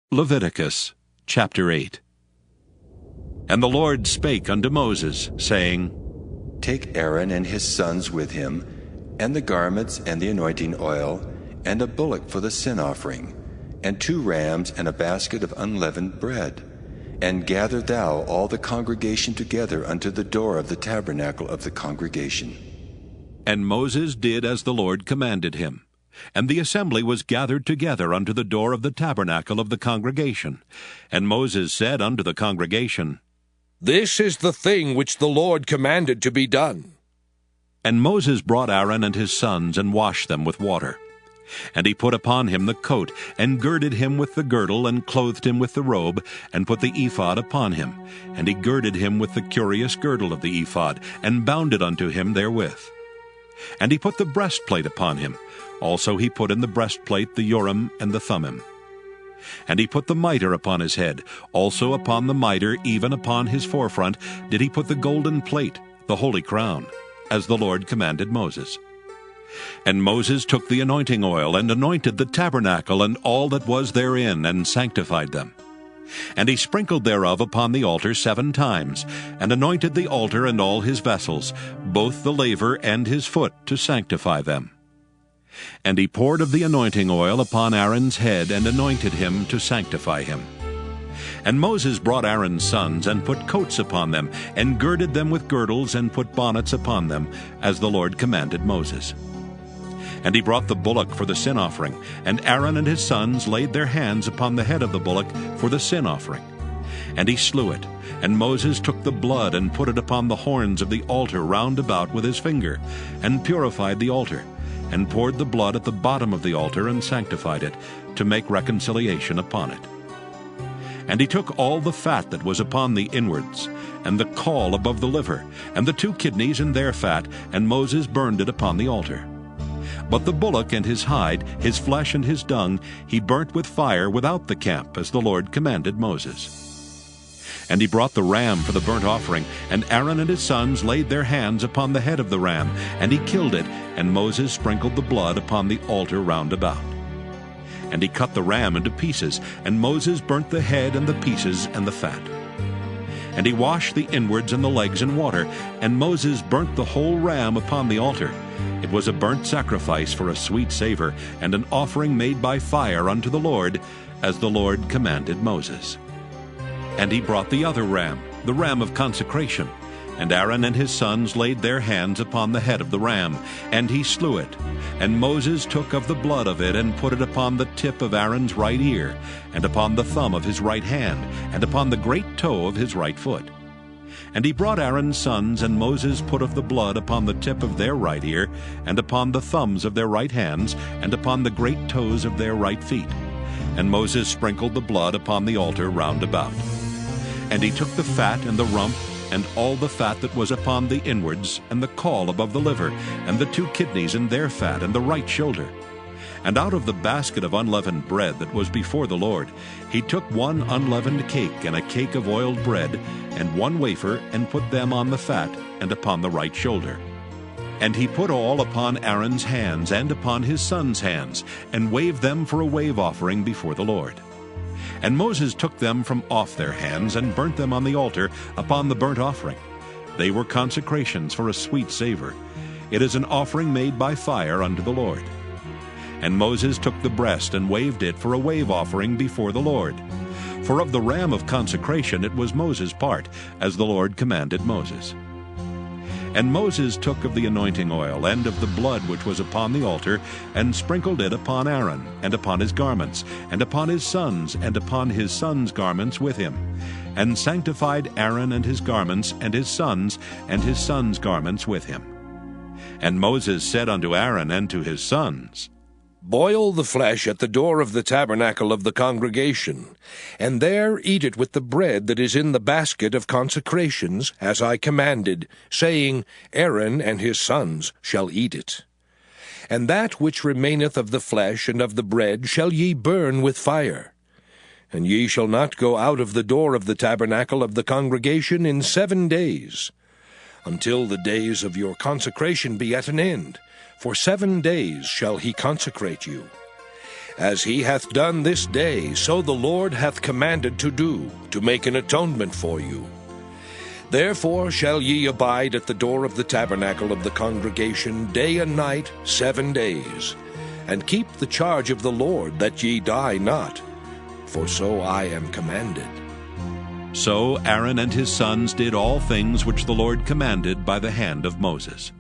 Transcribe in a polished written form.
Leviticus chapter 8. And the Lord spake unto Moses, saying, Take Aaron and his sons with him, and the garments and the anointing oil, and a bullock for the sin offering, and 2 rams and a basket of unleavened bread. And gather thou all the congregation together unto the door of the tabernacle of the congregation. And Moses did as the Lord commanded him. And the assembly was gathered together unto the door of the tabernacle of the congregation. And Moses said unto the congregation, This is the thing which the Lord commanded to be done. And Moses brought Aaron and his sons, and washed them with water. And he put upon him the coat, and girded him with the girdle, and clothed him with the robe, and put the ephod upon him. And he girded him with the curious girdle of the ephod, and bound it unto him therewith. And he put the breastplate upon him. Also he put in the breastplate the Urim and the Thummim. And he put the mitre upon his head. Also upon the mitre, even upon his forefront, did he put the golden plate, the holy crown, as the Lord commanded Moses. And Moses took the anointing oil, and anointed the tabernacle and all that was therein, and sanctified them. And he sprinkled thereof upon the altar 7 times, and anointed the altar and all his vessels, both the laver and his foot, to sanctify them. And he poured of the anointing oil upon Aaron's head, and anointed him to sanctify him. And Moses brought Aaron's sons, and put coats upon them, and girded them with girdles, and put bonnets upon them, as the Lord commanded Moses. And he brought the bullock for the sin offering, and Aaron and his sons laid their hands upon the head of the bullock for the sin offering. And he slew it, and Moses took the blood, and put it upon the horns of the altar round about with his finger, and purified the altar, and poured the blood at the bottom of the altar, and sanctified it, to make reconciliation upon it. And he took all the fat that was upon the inwards, and the caul above the liver, and the 2 kidneys and their fat, and Moses burned it upon the altar. But the bullock and his hide, his flesh and his dung, he burnt with fire without the camp, as the Lord commanded Moses. And he brought the ram for the burnt offering, and Aaron and his sons laid their hands upon the head of the ram, and he killed it, and Moses sprinkled the blood upon the altar round about. And he cut the ram into pieces, and Moses burnt the head and the pieces and the fat. And he washed the inwards and the legs in water, and Moses burnt the whole ram upon the altar. It was a burnt sacrifice for a sweet savor, and an offering made by fire unto the Lord, as the Lord commanded Moses. And he brought the other ram, the ram of consecration. And Aaron and his sons laid their hands upon the head of the ram, and he slew it. And Moses took of the blood of it, and put it upon the tip of Aaron's right ear, and upon the thumb of his right hand, and upon the great toe of his right foot. And he brought Aaron's sons, and Moses put of the blood upon the tip of their right ear, and upon the thumbs of their right hands, and upon the great toes of their right feet. And Moses sprinkled the blood upon the altar round about. And he took the fat and the rump, and all the fat that was upon the inwards, and the caul above the liver, and the 2 kidneys and their fat, and the right shoulder. And out of the basket of unleavened bread that was before the Lord, he took 1 unleavened cake, and a cake of oiled bread, and 1 wafer, and put them on the fat, and upon the right shoulder. And he put all upon Aaron's hands, and upon his sons' hands, and waved them for a wave offering before the Lord. And Moses took them from off their hands, and burnt them on the altar upon the burnt offering. They were consecrations for a sweet savor. It is an offering made by fire unto the Lord. And Moses took the breast, and waved it for a wave offering before the Lord. For of the ram of consecration it was Moses' part, as the Lord commanded Moses. And Moses took of the anointing oil, and of the blood which was upon the altar, and sprinkled it upon Aaron, and upon his garments, and upon his sons, and upon his sons' garments with him, and sanctified Aaron and his garments, and his sons' garments with him. And Moses said unto Aaron and to his sons, Boil the flesh at the door of the tabernacle of the congregation, and there eat it with the bread that is in the basket of consecrations, as I commanded, saying, Aaron and his sons shall eat it. And that which remaineth of the flesh and of the bread shall ye burn with fire. And ye shall not go out of the door of the tabernacle of the congregation in 7 days, until the days of your consecration be at an end. For 7 days shall he consecrate you. As he hath done this day, so the Lord hath commanded to do, to make an atonement for you. Therefore shall ye abide at the door of the tabernacle of the congregation day and night 7 days, and keep the charge of the Lord, that ye die not, for so I am commanded. So Aaron and his sons did all things which the Lord commanded by the hand of Moses.